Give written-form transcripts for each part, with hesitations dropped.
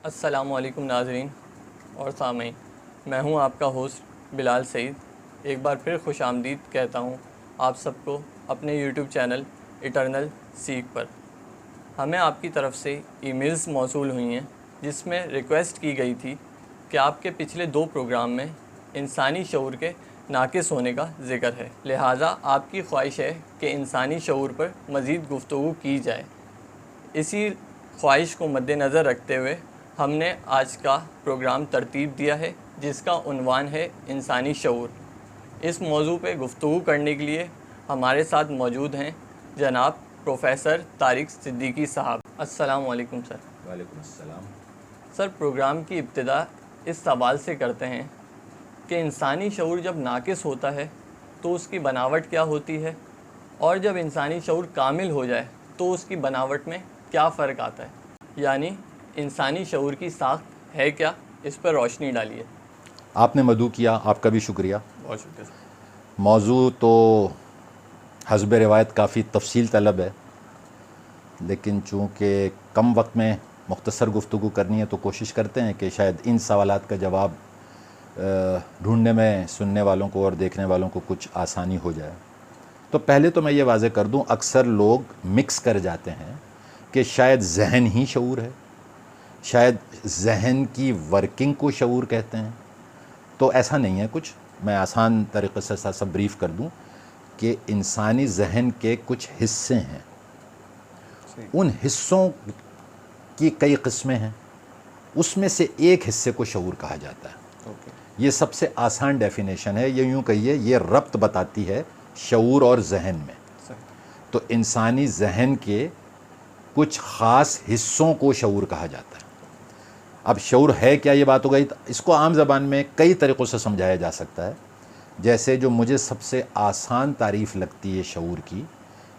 السلام علیکم ناظرین اور سامعین، میں ہوں آپ کا ہوسٹ بلال سعید۔ ایک بار پھر خوش آمدید کہتا ہوں آپ سب کو اپنے یوٹیوب چینل ایٹرنل سیکھ پر۔ ہمیں آپ کی طرف سے ای میلز موصول ہوئی ہیں جس میں ریکویسٹ کی گئی تھی کہ آپ کے پچھلے 2 پروگرام میں انسانی شعور کے ناقص ہونے کا ذکر ہے، لہٰذا آپ کی خواہش ہے کہ انسانی شعور پر مزید گفتگو کی جائے۔ اسی خواہش کو مد نظر رکھتے ہوئے ہم نے آج کا پروگرام ترتیب دیا ہے جس کا عنوان ہے انسانی شعور۔ اس موضوع پہ گفتگو کرنے کے لیے ہمارے ساتھ موجود ہیں جناب پروفیسر طارق صدیقی صاحب۔ السلام علیکم سر۔ وعلیکم السلام۔ سر، پروگرام کی ابتدا اس سوال سے کرتے ہیں کہ انسانی شعور جب ناقص ہوتا ہے تو اس کی بناوٹ کیا ہوتی ہے، اور جب انسانی شعور کامل ہو جائے تو اس کی بناوٹ میں کیا فرق آتا ہے؟ یعنی انسانی شعور کی ساخت ہے کیا؟ اس پر روشنی ڈالیے۔ آپ نے مدعو کیا، آپ کا بھی شکریہ۔ بہت شکریہ سر۔ موضوع تو حسب روایت کافی تفصیل طلب ہے، لیکن چونکہ کم وقت میں مختصر گفتگو کرنی ہے تو کوشش کرتے ہیں کہ شاید ان سوالات کا جواب ڈھونڈنے میں سننے والوں کو اور دیکھنے والوں کو کچھ آسانی ہو جائے۔ تو پہلے تو میں یہ واضح کر دوں، اکثر لوگ مکس کر جاتے ہیں کہ شاید ذہن ہی شعور ہے، شاید ذہن کی ورکنگ کو شعور کہتے ہیں۔ تو ایسا نہیں ہے کچھ، میں آسان طریقے سے سا بریف کر دوں کہ انسانی ذہن کے کچھ حصے ہیں، ان حصوں کی کئی قسمیں ہیں، اس میں سے ایک حصے کو شعور کہا جاتا ہے۔ یہ سب سے آسان ڈیفینیشن ہے، یہ یوں کہیے یہ ربط بتاتی ہے شعور اور ذہن میں۔ تو انسانی ذہن کے کچھ خاص حصوں کو شعور کہا جاتا ہے۔ اب شعور ہے کیا، یہ بات ہو گئی۔ اس کو عام زبان میں کئی طریقوں سے سمجھایا جا سکتا ہے، جیسے جو مجھے سب سے آسان تعریف لگتی ہے شعور کی،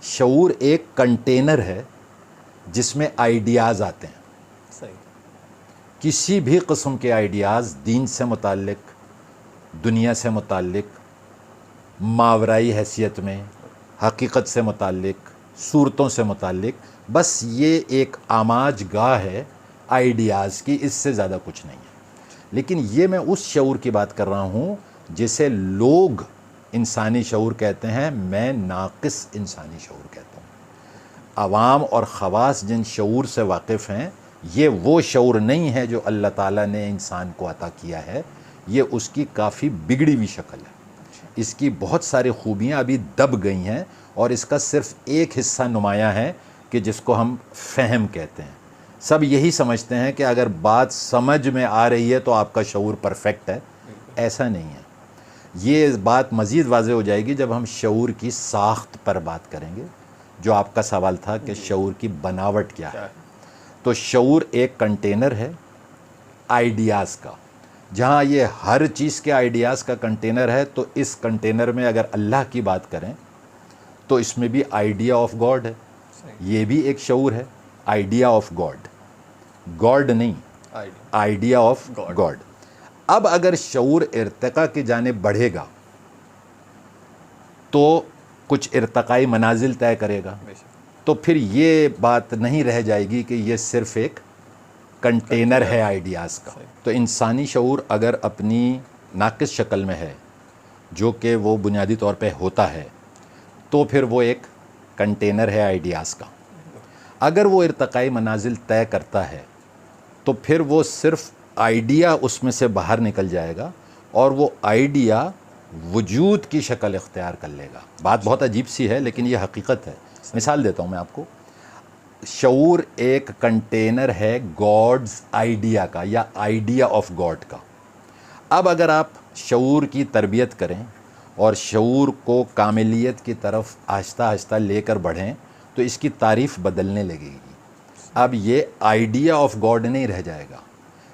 شعور ایک کنٹینر ہے جس میں آئیڈیاز آتے ہیں۔ کسی بھی قسم کے آئیڈیاز، دین سے متعلق، دنیا سے متعلق، ماورائی حیثیت میں، حقیقت سے متعلق، صورتوں سے متعلق، بس یہ ایک آماج گاہ ہے آئیڈیاز کی، اس سے زیادہ کچھ نہیں ہے۔ لیکن یہ میں اس شعور کی بات کر رہا ہوں جسے لوگ انسانی شعور کہتے ہیں، میں ناقص انسانی شعور کہتا ہوں۔ عوام اور خواص جن شعور سے واقف ہیں، یہ وہ شعور نہیں ہے جو اللہ تعالیٰ نے انسان کو عطا کیا ہے، یہ اس کی کافی بگڑی ہوئی شکل ہے۔ اس کی بہت ساری خوبیاں ابھی دب گئی ہیں، اور اس کا صرف ایک حصہ نمایاں ہے کہ جس کو ہم فہم کہتے ہیں۔ سب یہی سمجھتے ہیں کہ اگر بات سمجھ میں آ رہی ہے تو آپ کا شعور پرفیکٹ ہے، ایسا نہیں ہے۔ یہ بات مزید واضح ہو جائے گی جب ہم شعور کی ساخت پر بات کریں گے، جو آپ کا سوال تھا کہ شعور کی بناوٹ کیا ہے۔ تو شعور ایک کنٹینر ہے آئیڈیاز کا، جہاں یہ ہر چیز کے آئیڈیاز کا کنٹینر ہے، تو اس کنٹینر میں اگر اللہ کی بات کریں تو اس میں بھی آئیڈیا آف گاڈ ہے، یہ بھی ایک شعور ہے، آئیڈیا آف گاڈ، گاڈ نہیں، آئیڈیا آف گاڈ۔ اب اگر شعور ارتقاء کی جانب بڑھے گا تو کچھ ارتقائی منازل طے کرے گا، تو پھر یہ بات نہیں رہ جائے گی کہ یہ صرف ایک کنٹینر ہے آئیڈیاز کا۔ تو انسانی شعور اگر اپنی ناقص شکل میں ہے، جو کہ وہ بنیادی طور پہ ہوتا ہے، تو پھر وہ ایک کنٹینر ہے آئیڈیاز کا۔ اگر وہ ارتقائی منازل طے کرتا ہے تو پھر وہ صرف آئیڈیا اس میں سے باہر نکل جائے گا، اور وہ آئیڈیا وجود کی شکل اختیار کر لے گا۔ بات بہت عجیب سی ہے لیکن یہ حقیقت ہے۔ مثال دیتا ہوں میں آپ کو۔ شعور ایک کنٹینر ہے گاڈز آئیڈیا کا، یا آئیڈیا آف گاڈ کا۔ اب اگر آپ شعور کی تربیت کریں اور شعور کو کاملیت کی طرف آہستہ آہستہ لے کر بڑھیں تو اس کی تعریف بدلنے لگے گی۔ اب یہ آئیڈیا آف گاڈ نہیں رہ جائے گا۔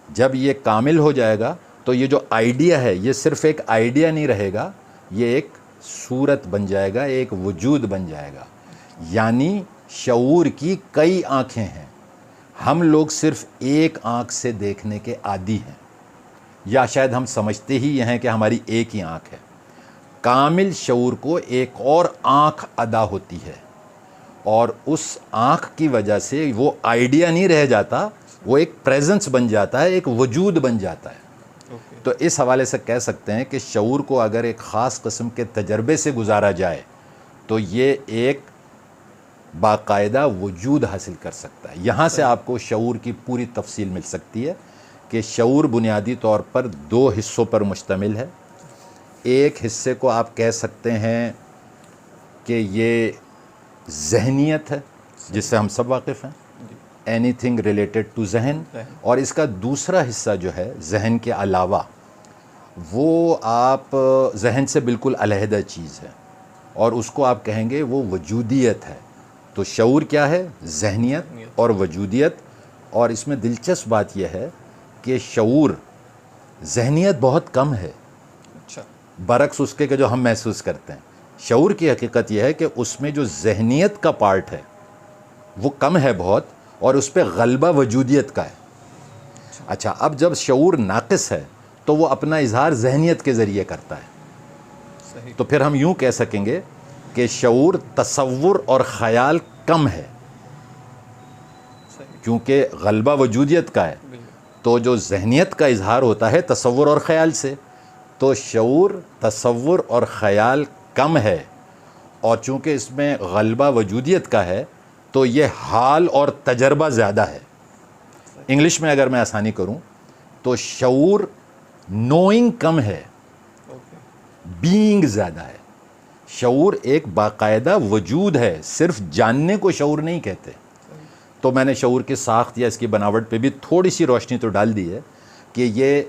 جب یہ کامل ہو جائے گا تو یہ جو آئیڈیا ہے یہ صرف ایک آئیڈیا نہیں رہے گا، یہ ایک صورت بن جائے گا، ایک وجود بن جائے گا۔ یعنی شعور کی کئی آنکھیں ہیں، ہم لوگ صرف ایک آنکھ سے دیکھنے کے عادی ہیں، یا شاید ہم سمجھتے ہی ہیں کہ ہماری ایک ہی آنکھ ہے۔ کامل شعور کو ایک اور آنکھ ادا ہوتی ہے، اور اس آنکھ کی وجہ سے وہ آئیڈیا نہیں رہ جاتا، وہ ایک پریزنس بن جاتا ہے, ایک وجود بن جاتا ہے. اوکے. تو اس حوالے سے کہہ سکتے ہیں کہ شعور کو اگر ایک خاص قسم کے تجربے سے گزارا جائے تو یہ ایک باقاعدہ وجود حاصل کر سکتا ہے. یہاں سے آپ کو شعور کی پوری تفصیل مل سکتی ہے کہ شعور بنیادی طور پر 2 حصوں پر مشتمل ہے. ایک حصے کو آپ کہہ سکتے ہیں کہ یہ ذہنیت ہے جس سے ہم سب واقف ہیں, اینی تھنگ ریلیٹڈ ٹو ذہن. اور اس کا دوسرا حصہ جو ہے ذہن کے علاوہ, وہ آپ ذہن سے بالکل علیحدہ چیز ہے اور اس کو آپ کہیں گے وہ وجودیت ہے. تو شعور کیا ہے؟ ذہنیت اور وجودیت. اور اس میں دلچسپ بات یہ ہے کہ شعور, ذہنیت بہت کم ہے اچھا. برعکس اس کے کہ جو ہم محسوس کرتے ہیں. شعور کی حقیقت یہ ہے کہ اس میں جو ذہنیت کا پارٹ ہے وہ کم ہے بہت, اور اس پہ غلبہ وجودیت کا ہے. اچھا, اب جب شعور ناقص ہے تو وہ اپنا اظہار ذہنیت کے ذریعے کرتا ہے. صحیح. تو پھر ہم یوں کہہ سکیں گے کہ شعور تصور اور خیال کم ہے صحیح. کیونکہ غلبہ وجودیت کا ہے. بالکل. تو جو ذہنیت کا اظہار ہوتا ہے تصور اور خیال سے, تو شعور, تصور اور خیال کم ہے, اور چونکہ اس میں غلبہ وجودیت کا ہے تو یہ حال اور تجربہ زیادہ ہے. انگلش میں اگر میں آسانی کروں تو شعور نوئنگ کم ہے, اوکے. بینگ زیادہ ہے. شعور ایک باقاعدہ وجود ہے, صرف جاننے کو شعور نہیں کہتے. تو میں نے شعور کی ساخت یا اس کی بناوٹ پہ بھی تھوڑی سی روشنی تو ڈال دی ہے کہ یہ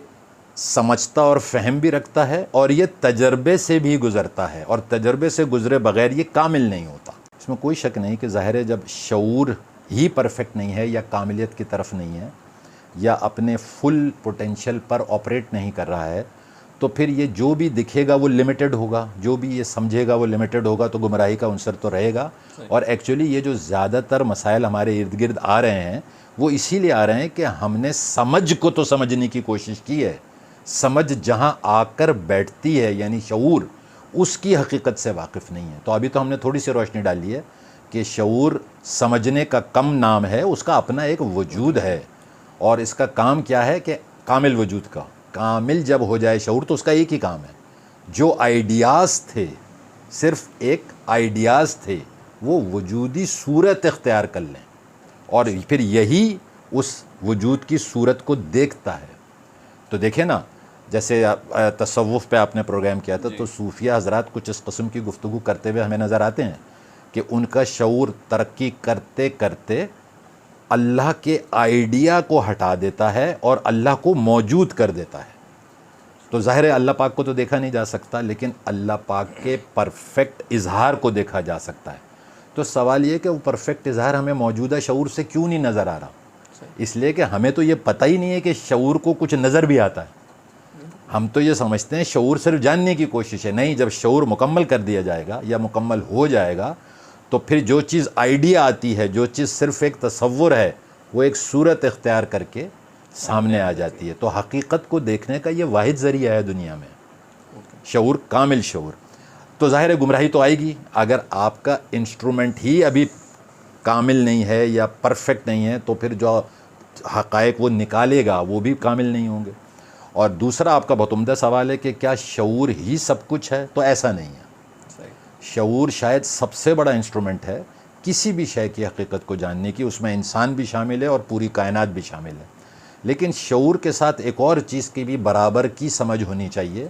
سمجھتا اور فہم بھی رکھتا ہے, اور یہ تجربے سے بھی گزرتا ہے, اور تجربے سے گزرے بغیر یہ کامل نہیں ہوتا. اس میں کوئی شک نہیں کہ ظاہر ہے جب شعور ہی پرفیکٹ نہیں ہے یا کاملیت کی طرف نہیں ہے یا اپنے فل پوٹینشیل پر آپریٹ نہیں کر رہا ہے, تو پھر یہ جو بھی دکھے گا وہ لمیٹڈ ہوگا, جو بھی یہ سمجھے گا وہ لمیٹڈ ہوگا, تو گمراہی کا عنصر تو رہے گا. اور ایکچولی یہ جو زیادہ تر مسائل ہمارے ارد گرد آ رہے ہیں وہ اسی لیے آ رہے ہیں کہ ہم نے سمجھ کو تو سمجھنے کی کوشش کی ہے, سمجھ جہاں آ کر بیٹھتی ہے یعنی شعور, اس کی حقیقت سے واقف نہیں ہے. تو ابھی تو ہم نے تھوڑی سی روشنی ڈالی ہے کہ شعور سمجھنے کا کم نام ہے, اس کا اپنا ایک وجود ہے, اور اس کا کام کیا ہے کہ کامل وجود کا, کامل جب ہو جائے شعور تو اس کا ایک ہی کام ہے, جو آئیڈیاز تھے, صرف ایک آئیڈیاز تھے, وہ وجودی صورت اختیار کر لیں, اور پھر یہی اس وجود کی صورت کو دیکھتا ہے. تو دیکھیں نا, جیسے تصوف پہ آپ نے پروگرام کیا تھا, تو صوفیہ حضرات کچھ اس قسم کی گفتگو کرتے ہوئے ہمیں نظر آتے ہیں کہ ان کا شعور ترقی کرتے کرتے اللہ کے آئیڈیا کو ہٹا دیتا ہے اور اللہ کو موجود کر دیتا ہے. تو ظاہر ہے اللہ پاک کو تو دیکھا نہیں جا سکتا, لیکن اللہ پاک کے پرفیکٹ اظہار کو دیکھا جا سکتا ہے. تو سوال یہ کہ وہ پرفیکٹ اظہار ہمیں موجودہ شعور سے کیوں نہیں نظر آ رہا؟ اس لیے کہ ہمیں تو یہ پتہ ہی نہیں ہے کہ شعور کو کچھ نظر بھی آتا ہے. ہم تو یہ سمجھتے ہیں شعور صرف جاننے کی کوشش ہے. نہیں, جب شعور مکمل کر دیا جائے گا یا مکمل ہو جائے گا تو پھر جو چیز آئیڈیا آتی ہے, جو چیز صرف ایک تصور ہے, وہ ایک صورت اختیار کر کے سامنے آ جاتی ہے. تو حقیقت کو دیکھنے کا یہ واحد ذریعہ ہے دنیا میں, شعور, کامل شعور. تو ظاہر ہے گمراہی تو آئے گی اگر آپ کا انسٹرومنٹ ہی ابھی کامل نہیں ہے یا پرفیکٹ نہیں ہے, تو پھر جو حقائق وہ نکالے گا وہ بھی کامل نہیں ہوں گے. اور دوسرا آپ کا بہت عمدہ سوال ہے کہ کیا شعور ہی سب کچھ ہے؟ تو ایسا نہیں ہے. شعور شاید سب سے بڑا انسٹرومنٹ ہے کسی بھی شے کی حقیقت کو جاننے کی, اس میں انسان بھی شامل ہے اور پوری کائنات بھی شامل ہے. لیکن شعور کے ساتھ ایک اور چیز کی بھی برابر کی سمجھ ہونی چاہیے,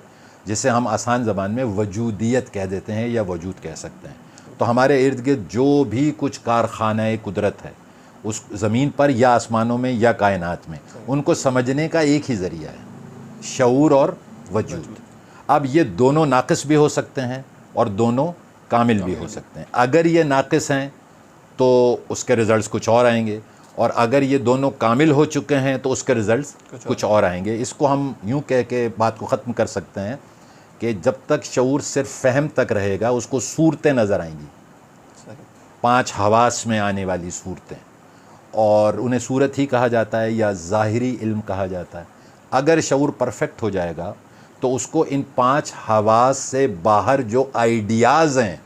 جسے ہم آسان زبان میں وجودیت کہہ دیتے ہیں یا وجود کہہ سکتے ہیں. تو ہمارے ارد گرد جو بھی کچھ کارخانہ قدرت ہے اس زمین پر یا آسمانوں میں یا کائنات میں, ان کو سمجھنے کا ایک ہی ذریعہ ہے, شعور اور وجود. اب یہ دونوں ناقص بھی ہو سکتے ہیں اور دونوں کامل بھی ہو سکتے ہیں. اگر یہ ناقص ہیں تو اس کے رزلٹس کچھ اور آئیں گے, اور اگر یہ دونوں کامل ہو چکے ہیں تو اس کے رزلٹس کچھ اور آئیں گے. اس کو ہم یوں کہہ کے بات کو ختم کر سکتے ہیں کہ جب تک شعور صرف فہم تک رہے گا اس کو صورتیں نظر آئیں گی, 5 حواس میں آنے والی صورتیں, اور انہیں صورت ہی کہا جاتا ہے یا ظاہری علم کہا جاتا ہے. اگر شعور پرفیکٹ ہو جائے گا تو اس کو ان 5 حواس سے باہر جو آئیڈیاز ہیں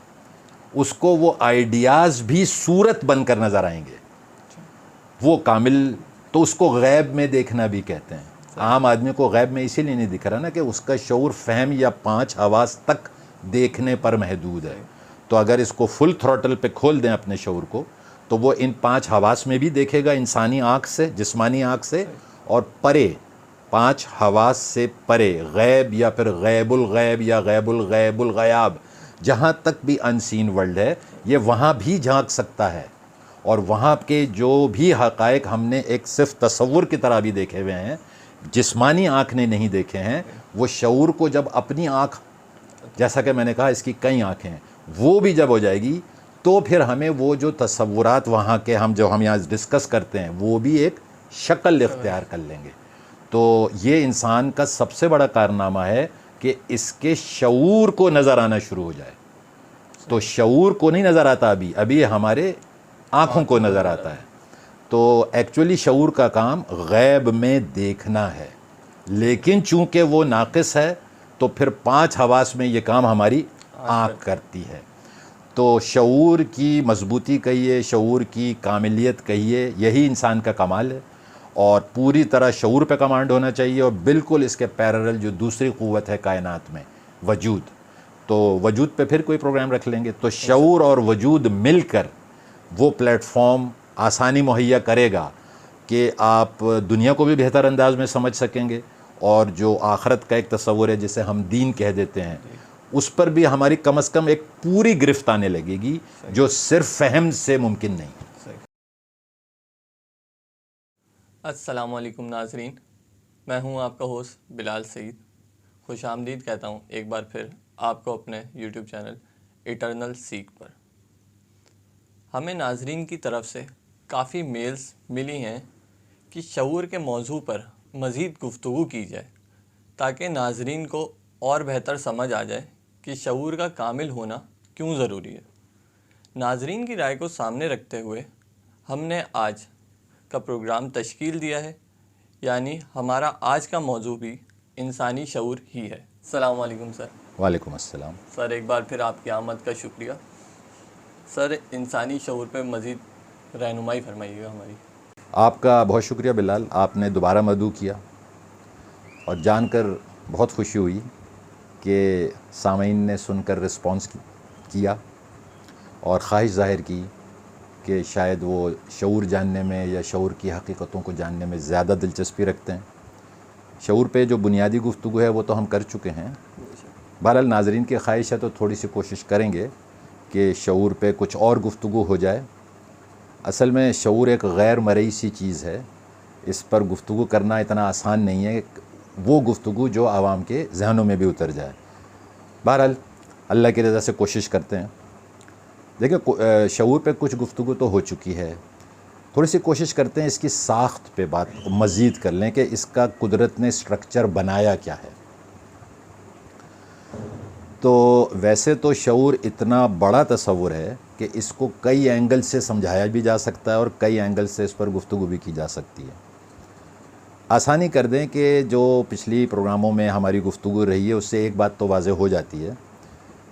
اس کو وہ آئیڈیاز بھی صورت بن کر نظر آئیں گے. وہ کامل تو اس کو غیب میں دیکھنا بھی کہتے ہیں. عام آدمی کو غیب میں اسی لیے نہیں دکھ رہا نا کہ اس کا شعور فہم یا 5 حواس تک دیکھنے پر محدود ہے. تو اگر اس کو فل تھروٹل پہ کھول دیں اپنے شعور کو تو وہ ان 5 حواس میں بھی دیکھے گا, انسانی آنکھ سے, جسمانی آنکھ سے, اور پرے 5 حواس سے پرے غیب یا پھر غیب الغیب یا غیب الغیب الغیاب, جہاں تک بھی انسین ورلڈ ہے یہ وہاں بھی جھانک سکتا ہے. اور وہاں کے جو بھی حقائق ہم نے ایک صرف تصور کی طرح بھی دیکھے ہوئے ہیں, جسمانی آنکھ نے نہیں دیکھے ہیں, وہ شعور کو جب اپنی آنکھ, جیسا کہ میں نے کہا اس کی کئی آنکھیں ہیں, وہ بھی جب ہو جائے گی تو پھر ہمیں وہ جو تصورات وہاں کے ہم یہاں ڈسکس کرتے ہیں وہ بھی ایک شکل اختیار کر لیں گے. تو یہ انسان کا سب سے بڑا کارنامہ ہے کہ اس کے شعور کو نظر آنا شروع ہو جائے. تو شعور کو نہیں نظر آتا, ابھی ہمارے آنکھوں کو نظر آتا ہے. تو ایکچولی شعور کا کام غیب میں دیکھنا ہے, لیکن چونکہ وہ ناقص ہے تو پھر 5 حواس میں یہ کام ہماری آنکھ کرتی ہے. تو شعور کی مضبوطی کہیے, شعور کی کاملیت کہیے, یہی انسان کا کمال ہے. اور پوری طرح شعور پہ کمانڈ ہونا چاہیے, اور بالکل اس کے پیرالل جو دوسری قوت ہے کائنات میں, وجود. تو وجود پہ پھر کوئی پروگرام رکھ لیں گے. تو شعور اور وجود مل کر وہ پلیٹ فارم آسانی مہیا کرے گا کہ آپ دنیا کو بھی بہتر انداز میں سمجھ سکیں گے, اور جو آخرت کا ایک تصور ہے جسے ہم دین کہہ دیتے ہیں, اس پر بھی ہماری کم از کم ایک پوری گرفت آنے لگے گی جو صرف فہم سے ممکن نہیں. السلام علیکم ناظرین, میں ہوں آپ کا ہوسٹ بلال سعید. خوش آمدید کہتا ہوں ایک بار پھر آپ کو اپنے یوٹیوب چینل ایٹرنل سیک پر. ہمیں ناظرین کی طرف سے کافی میلز ملی ہیں کہ شعور کے موضوع پر مزید گفتگو کی جائے تاکہ ناظرین کو اور بہتر سمجھ آ جائے کہ شعور کا کامل ہونا کیوں ضروری ہے. ناظرین کی رائے کو سامنے رکھتے ہوئے ہم نے آج کا پروگرام تشکیل دیا ہے, یعنی ہمارا آج کا موضوع بھی انسانی شعور ہی ہے. السلام علیکم سر. وعلیکم السلام. سر ایک بار پھر آپ کی آمد کا شکریہ. سر انسانی شعور پہ مزید رہنمائی فرمائیے گا ہماری. آپ کا بہت شکریہ بلال, آپ نے دوبارہ مدعو کیا اور جان کر بہت خوشی ہوئی کہ سامعین نے سن کر رسپانس کیا اور خواہش ظاہر کی کہ شاید وہ شعور جاننے میں یا شعور کی حقیقتوں کو جاننے میں زیادہ دلچسپی رکھتے ہیں. شعور پہ جو بنیادی گفتگو ہے وہ تو ہم کر چکے ہیں. بہرحال ناظرین کی خواہش ہے تو تھوڑی سی کوشش کریں گے کہ شعور پہ کچھ اور گفتگو ہو جائے. اصل میں شعور ایک غیر مرئی سی چیز ہے, اس پر گفتگو کرنا اتنا آسان نہیں ہے, وہ گفتگو جو عوام کے ذہنوں میں بھی اتر جائے. بہرحال اللہ کی رضا سے کوشش کرتے ہیں. دیکھیں شعور پہ کچھ گفتگو تو ہو چکی ہے, تھوڑی سی کوشش کرتے ہیں اس کی ساخت پہ بات مزید کر لیں کہ اس کا قدرت نے سٹرکچر بنایا کیا ہے. تو ویسے تو شعور اتنا بڑا تصور ہے کہ اس کو کئی اینگل سے سمجھایا بھی جا سکتا ہے اور کئی اینگل سے اس پر گفتگو بھی کی جا سکتی ہے. آسانی کر دیں کہ جو پچھلی پروگراموں میں ہماری گفتگو رہی ہے اس سے ایک بات تو واضح ہو جاتی ہے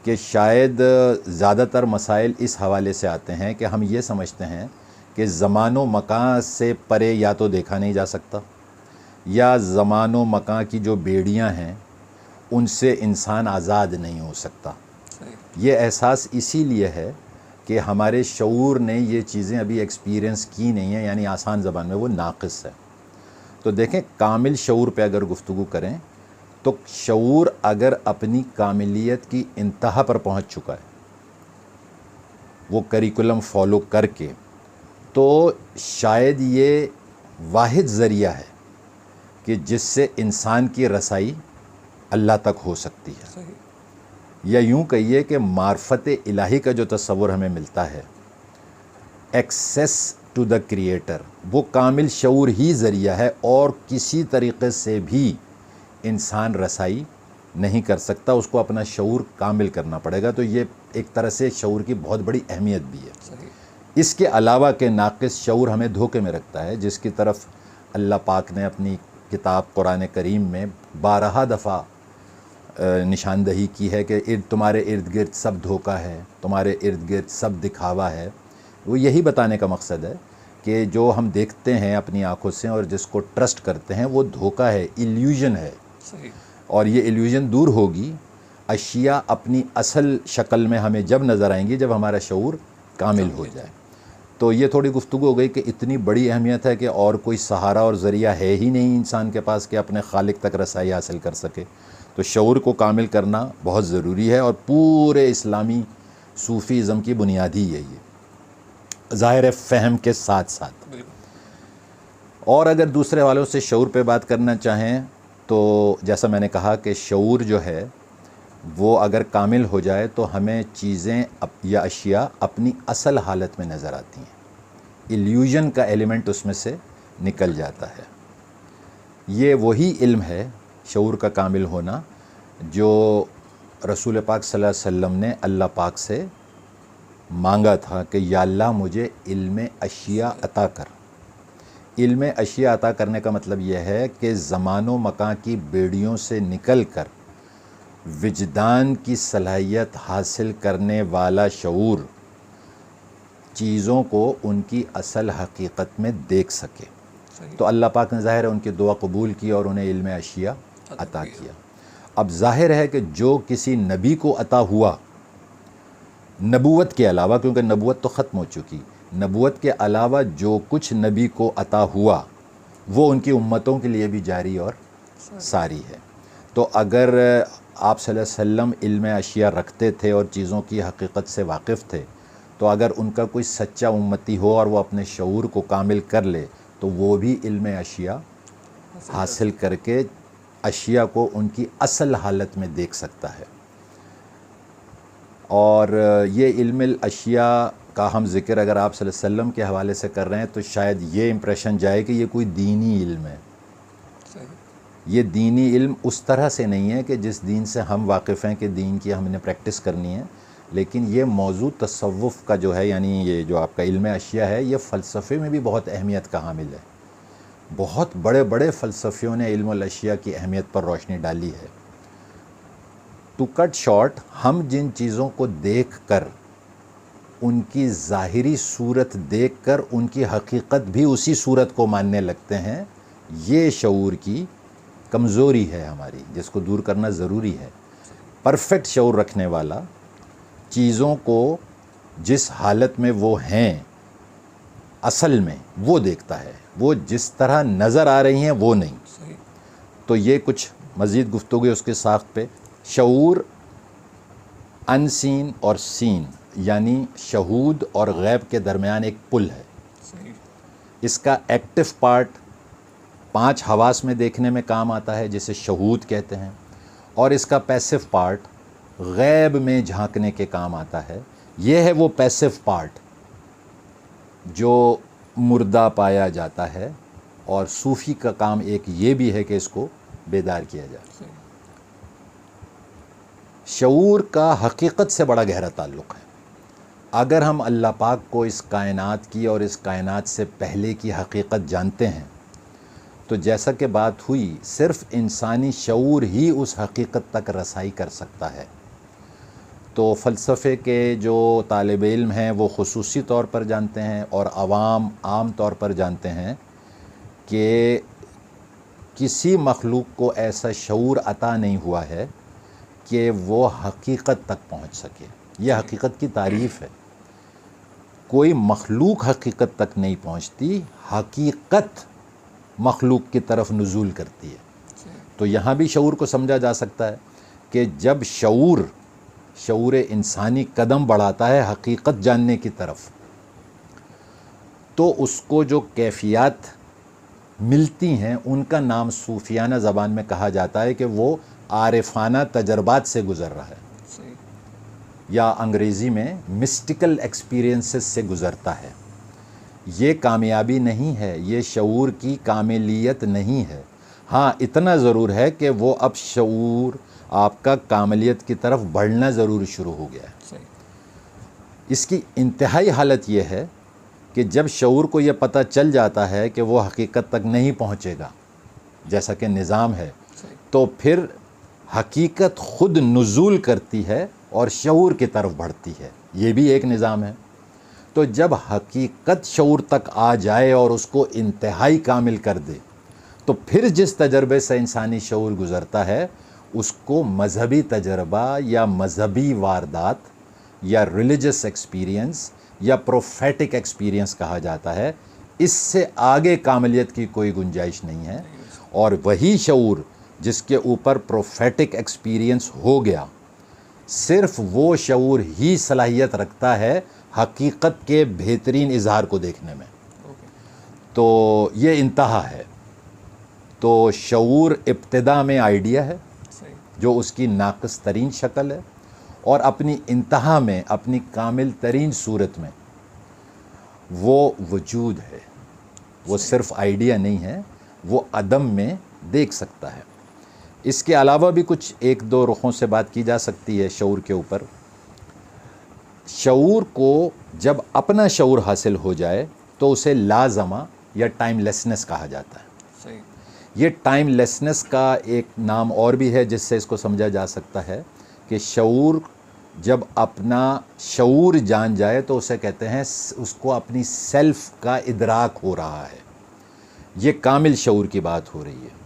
کہ شاید زیادہ تر مسائل اس حوالے سے آتے ہیں کہ ہم یہ سمجھتے ہیں کہ زمان و مکان سے پرے یا تو دیکھا نہیں جا سکتا, یا زمان و مکان کی جو بیڑیاں ہیں ان سے انسان آزاد نہیں ہو سکتا. یہ احساس اسی لیے ہے کہ ہمارے شعور نے یہ چیزیں ابھی ایکسپیرینس کی نہیں ہیں, یعنی آسان زبان میں وہ ناقص ہے. تو دیکھیں کامل شعور پہ اگر گفتگو کریں تو شعور اگر اپنی کاملیت کی انتہا پر پہنچ چکا ہے وہ کریکولم فالو کر کے, تو شاید یہ واحد ذریعہ ہے کہ جس سے انسان کی رسائی اللہ تک ہو سکتی ہے. یا یوں کہیے کہ معرفت الہی کا جو تصور ہمیں ملتا ہے, ایکسیس ٹو دا کریٹر, وہ کامل شعور ہی ذریعہ ہے اور کسی طریقے سے بھی انسان رسائی نہیں کر سکتا, اس کو اپنا شعور کامل کرنا پڑے گا. تو یہ ایک طرح سے شعور کی بہت بڑی اہمیت بھی ہے. اس کے علاوہ کہ ناقص شعور ہمیں دھوکے میں رکھتا ہے, جس کی طرف اللہ پاک نے اپنی کتاب قرآن کریم میں 12 دفعہ نشاندہی کی ہے کہ تمہارے ارد گرد سب دھوکہ ہے, تمہارے ارد گرد سب دکھاوا ہے. وہ یہی بتانے کا مقصد ہے کہ جو ہم دیکھتے ہیں اپنی آنکھوں سے اور جس کو ٹرسٹ کرتے ہیں وہ دھوکہ ہے، ایلیوژن ہے. صحیح. اور یہ ایلیوژن دور ہوگی، اشیاء اپنی اصل شکل میں ہمیں جب نظر آئیں گی جب ہمارا شعور کامل ہو جائے. تو یہ تھوڑی گفتگو ہو گئی کہ اتنی بڑی اہمیت ہے کہ اور کوئی سہارا اور ذریعہ ہے ہی نہیں انسان کے پاس کہ اپنے خالق تک رسائی حاصل کر سکے. تو شعور کو کامل کرنا بہت ضروری ہے، اور پورے اسلامی صوفیزم کی بنیاد ہی یہی ہے، ظاہر فہم کے ساتھ ساتھ. اور اگر دوسرے والوں سے شعور پہ بات کرنا چاہیں تو جیسا میں نے کہا کہ شعور جو ہے وہ اگر کامل ہو جائے تو ہمیں چیزیں یا اشیاء اپنی اصل حالت میں نظر آتی ہیں، ایلیوژن کا ایلیمنٹ اس میں سے نکل جاتا ہے. یہ وہی علم ہے، شعور کا کامل ہونا، جو رسول پاک صلی اللہ علیہ وسلم نے اللہ پاک سے مانگا تھا کہ یا اللہ مجھے علم اشیاء عطا کر. علم اشیاء عطا کرنے کا مطلب یہ ہے کہ زمان و مکان کی بیڑیوں سے نکل کر وجدان کی صلاحیت حاصل کرنے والا شعور چیزوں کو ان کی اصل حقیقت میں دیکھ سکے. تو اللہ پاک نے ظاہر ہے ان کی دعا قبول کی اور انہیں علم اشیاء عطا کیا. اب ظاہر ہے کہ جو کسی نبی کو عطا ہوا نبوت کے علاوہ، کیونکہ نبوت تو ختم ہو چکی، نبوت کے علاوہ جو کچھ نبی کو عطا ہوا وہ ان کی امتوں کے لیے بھی جاری اور ساری ہے. تو اگر آپ صلی اللہ علیہ وسلم علم اشیاء رکھتے تھے اور چیزوں کی حقیقت سے واقف تھے، تو اگر ان کا کوئی سچا امتی ہو اور وہ اپنے شعور کو کامل کر لے تو وہ بھی علم اشیاء حاصل کر کے اشیاء کو ان کی اصل حالت میں دیکھ سکتا ہے. اور یہ علم الاشیاء کا ہم ذکر اگر آپ صلی اللہ علیہ وسلم کے حوالے سے کر رہے ہیں تو شاید یہ امپریشن جائے کہ یہ کوئی دینی علم ہے. یہ دینی علم اس طرح سے نہیں ہے کہ جس دین سے ہم واقف ہیں کہ دین کی ہم نے پریکٹس کرنی ہے، لیکن یہ موضوع تصوف کا جو ہے، یعنی یہ جو آپ کا علم اشیاء ہے، یہ فلسفے میں بھی بہت اہمیت کا حامل ہے. بہت بڑے بڑے فلسفیوں نے علم الاشیاء کی اہمیت پر روشنی ڈالی ہے. ٹو کٹ شارٹ، ہم جن چیزوں کو دیکھ کر ان کی ظاہری صورت دیکھ کر ان کی حقیقت بھی اسی صورت کو ماننے لگتے ہیں، یہ شعور کی کمزوری ہے ہماری، جس کو دور کرنا ضروری ہے. پرفیکٹ شعور رکھنے والا چیزوں کو جس حالت میں وہ ہیں اصل میں وہ دیکھتا ہے، وہ جس طرح نظر آ رہی ہیں وہ نہیں. تو یہ کچھ مزید گفتگو اس کے ساخت پہ. شعور ان سین اور سین، یعنی شہود اور غیب کے درمیان ایک پل ہے. اس کا ایکٹیو پارٹ 5 حواس میں دیکھنے میں کام آتا ہے جسے شہود کہتے ہیں، اور اس کا پیسو پارٹ غیب میں جھانکنے کے کام آتا ہے. یہ ہے وہ پیسو پارٹ جو مردہ پایا جاتا ہے، اور صوفی کا کام ایک یہ بھی ہے کہ اس کو بیدار کیا جائے. شعور کا حقیقت سے بڑا گہرا تعلق ہے. اگر ہم اللہ پاک کو اس کائنات کی اور اس کائنات سے پہلے کی حقیقت جانتے ہیں تو جیسا کہ بات ہوئی صرف انسانی شعور ہی اس حقیقت تک رسائی کر سکتا ہے. تو فلسفے کے جو طالب علم ہیں وہ خصوصی طور پر جانتے ہیں اور عوام عام طور پر جانتے ہیں کہ کسی مخلوق کو ایسا شعور عطا نہیں ہوا ہے کہ وہ حقیقت تک پہنچ سکے. یہ حقیقت کی تعریف ہے. کوئی مخلوق حقیقت تک نہیں پہنچتی، حقیقت مخلوق کی طرف نزول کرتی ہے. تو یہاں بھی شعور کو سمجھا جا سکتا ہے کہ جب شعور انسانی قدم بڑھاتا ہے حقیقت جاننے کی طرف، تو اس کو جو کیفیات ملتی ہیں ان کا نام صوفیانہ زبان میں کہا جاتا ہے کہ وہ عارفانہ تجربات سے گزر رہا ہے، یا انگریزی میں مسٹیکل ایکسپیرینسز سے گزرتا ہے. یہ کامیابی نہیں ہے، یہ شعور کی کاملیت نہیں ہے. ہاں اتنا ضرور ہے کہ وہ اب شعور آپ کا کاملیت کی طرف بڑھنا ضرور شروع ہو گیا ہے. اس کی انتہائی حالت یہ ہے کہ جب شعور کو یہ پتہ چل جاتا ہے کہ وہ حقیقت تک نہیں پہنچے گا جیسا کہ نظام ہے، تو پھر حقیقت خود نزول کرتی ہے اور شعور کی طرف بڑھتی ہے. یہ بھی ایک نظام ہے. تو جب حقیقت شعور تک آ جائے اور اس کو انتہائی کامل کر دے تو پھر جس تجربے سے انسانی شعور گزرتا ہے اس کو مذہبی تجربہ یا مذہبی واردات یا ریلیجس ایکسپیرینس یا پروفیٹک ایکسپیرینس کہا جاتا ہے. اس سے آگے کاملیت کی کوئی گنجائش نہیں ہے. اور وہی شعور جس کے اوپر پروفیٹک ایکسپیرینس ہو گیا صرف وہ شعور ہی صلاحیت رکھتا ہے حقیقت کے بہترین اظہار کو دیکھنے میں. تو یہ انتہا ہے. تو شعور ابتدا میں آئیڈیا ہے جو اس کی ناقص ترین شکل ہے، اور اپنی انتہا میں اپنی کامل ترین صورت میں وہ وجود ہے. وہ صرف آئیڈیا نہیں ہے، وہ عدم میں دیکھ سکتا ہے. اس کے علاوہ بھی کچھ ایک دو رخوں سے بات کی جا سکتی ہے شعور کے اوپر. شعور کو جب اپنا شعور حاصل ہو جائے تو اسے لازمہ یا ٹائم لیسنس کہا جاتا ہے. یہ ٹائم لیسنس کا ایک نام اور بھی ہے جس سے اس کو سمجھا جا سکتا ہے کہ شعور جب اپنا شعور جان جائے تو اسے کہتے ہیں اس کو اپنی سیلف کا ادراک ہو رہا ہے. یہ کامل شعور کی بات ہو رہی ہے.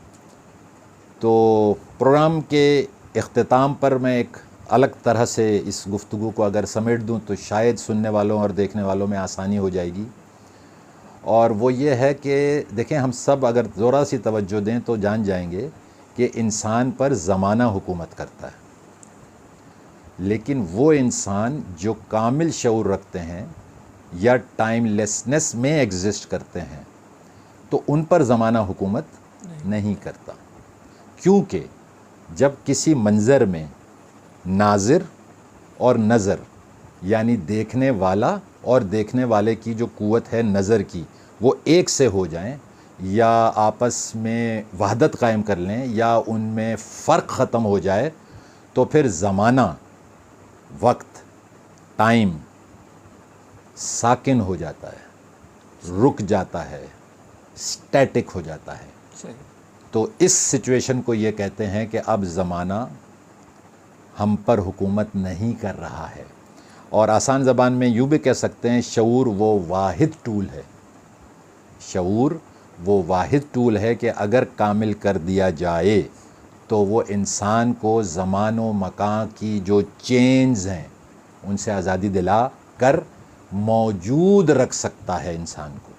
تو پروگرام کے اختتام پر میں ایک الگ طرح سے اس گفتگو کو اگر سمیٹ دوں تو شاید سننے والوں اور دیکھنے والوں میں آسانی ہو جائے گی. اور وہ یہ ہے کہ دیکھیں، ہم سب اگر ذرا سی توجہ دیں تو جان جائیں گے کہ انسان پر زمانہ حکومت کرتا ہے. لیکن وہ انسان جو کامل شعور رکھتے ہیں یا ٹائم لیسنس میں ایگزسٹ کرتے ہیں تو ان پر زمانہ حکومت نہیں کرتا. کیونکہ جب کسی منظر میں ناظر اور نظر یعنی دیکھنے والا اور دیکھنے والے کی جو قوت ہے نظر کی وہ ایک سے ہو جائیں یا آپس میں وحدت قائم کر لیں یا ان میں فرق ختم ہو جائے تو پھر زمانہ، وقت، ٹائم ساکن ہو جاتا ہے، رک جاتا ہے، اسٹیٹک ہو جاتا ہے. تو اس سچویشن کو یہ کہتے ہیں کہ اب زمانہ ہم پر حکومت نہیں کر رہا ہے. اور آسان زبان میں یوں بھی کہہ سکتے ہیں شعور وہ واحد ٹول ہے. شعور وہ واحد ٹول ہے کہ اگر کامل کر دیا جائے تو وہ انسان کو زمان و مکان کی جو چینز ہیں ان سے آزادی دلا کر موجود رکھ سکتا ہے انسان کو.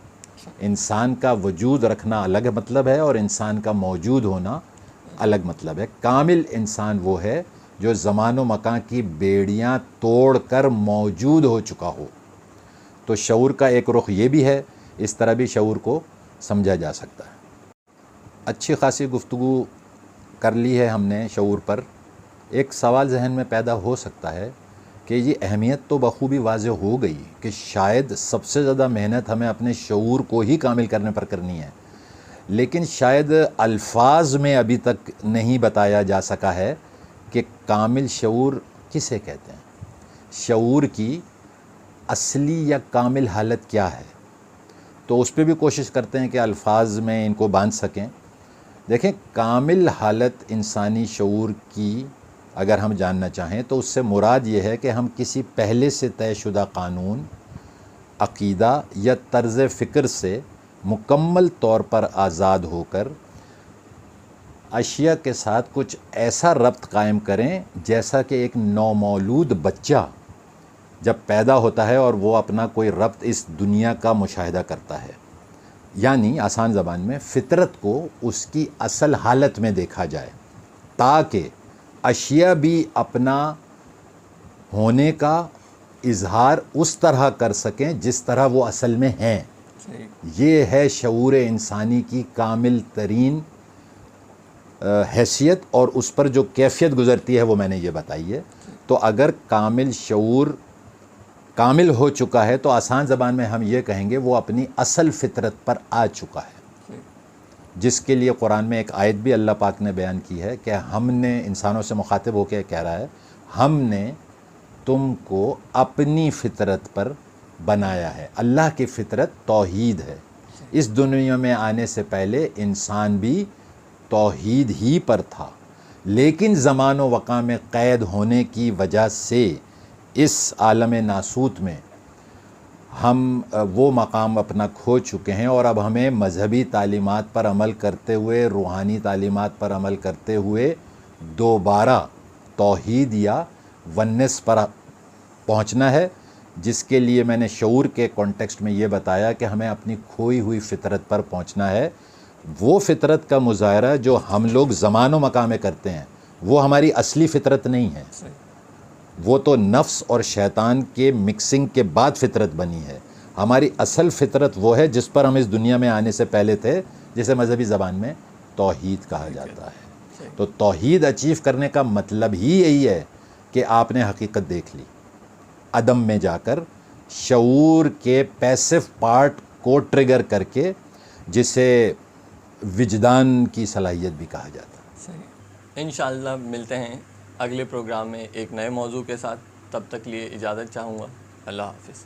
انسان کا وجود رکھنا الگ مطلب ہے اور انسان کا موجود ہونا الگ مطلب ہے. کامل انسان وہ ہے جو زمان و مکان کی بیڑیاں توڑ کر موجود ہو چکا ہو. تو شعور کا ایک رخ یہ بھی ہے، اس طرح بھی شعور کو سمجھا جا سکتا ہے. اچھی خاصی گفتگو کر لی ہے ہم نے شعور پر. ایک سوال ذہن میں پیدا ہو سکتا ہے کہ یہ اہمیت تو بخوبی واضح ہو گئی کہ شاید سب سے زیادہ محنت ہمیں اپنے شعور کو ہی کامل کرنے پر کرنی ہے، لیکن شاید الفاظ میں ابھی تک نہیں بتایا جا سکا ہے کہ کامل شعور کسے کہتے ہیں، شعور کی اصلی یا کامل حالت کیا ہے. تو اس پہ بھی کوشش کرتے ہیں کہ الفاظ میں ان کو باندھ سکیں. دیکھیں، کامل حالت انسانی شعور کی اگر ہم جاننا چاہیں تو اس سے مراد یہ ہے کہ ہم کسی پہلے سے طے شدہ قانون، عقیدہ یا طرز فکر سے مکمل طور پر آزاد ہو کر اشیاء کے ساتھ کچھ ایسا ربط قائم کریں جیسا کہ ایک نومولود بچہ جب پیدا ہوتا ہے اور وہ اپنا کوئی ربط اس دنیا کا مشاہدہ کرتا ہے. یعنی آسان زبان میں فطرت کو اس کی اصل حالت میں دیکھا جائے تاکہ اشیاء بھی اپنا ہونے کا اظہار اس طرح کر سکیں جس طرح وہ اصل میں ہیں. یہ ہے شعور انسانی کی کامل ترین حیثیت، اور اس پر جو کیفیت گزرتی ہے وہ میں نے یہ بتائی ہے. تو اگر کامل شعور کامل ہو چکا ہے تو آسان زبان میں ہم یہ کہیں گے وہ اپنی اصل فطرت پر آ چکا ہے، جس کے لیے قرآن میں ایک آیت بھی اللہ پاک نے بیان کی ہے کہ ہم نے انسانوں سے مخاطب ہو کے کہہ رہا ہے ہم نے تم کو اپنی فطرت پر بنایا ہے. اللہ کی فطرت توحید ہے. اس دنیا میں آنے سے پہلے انسان بھی توحید ہی پر تھا، لیکن زمان و مکان میں قید ہونے کی وجہ سے اس عالم ناسوت میں ہم وہ مقام اپنا کھو چکے ہیں، اور اب ہمیں مذہبی تعلیمات پر عمل کرتے ہوئے، روحانی تعلیمات پر عمل کرتے ہوئے دوبارہ توحید یا ونس پر پہنچنا ہے، جس کے لیے میں نے شعور کے کانٹیکسٹ میں یہ بتایا کہ ہمیں اپنی کھوئی ہوئی فطرت پر پہنچنا ہے۔ وہ فطرت کا مظاہرہ جو ہم لوگ زمان و مکان میں کرتے ہیں وہ ہماری اصلی فطرت نہیں ہے، وہ تو نفس اور شیطان کے مکسنگ کے بعد فطرت بنی ہے۔ ہماری اصل فطرت وہ ہے جس پر ہم اس دنیا میں آنے سے پہلے تھے، جسے مذہبی زبان میں توحید کہا جاتا ہے۔ تو توحید اچیو کرنے کا مطلب ہی یہی ہے کہ آپ نے حقیقت دیکھ لی، عدم میں جا کر شعور کے پیسو پارٹ کو ٹریگر کر کے، جسے وجدان کی صلاحیت بھی کہا جاتا ہے۔ صحیح، انشاءاللہ ملتے ہیں اگلے پروگرام میں ایک نئے موضوع کے ساتھ۔ تب تک لیے اجازت چاہوں گا۔ اللہ حافظ۔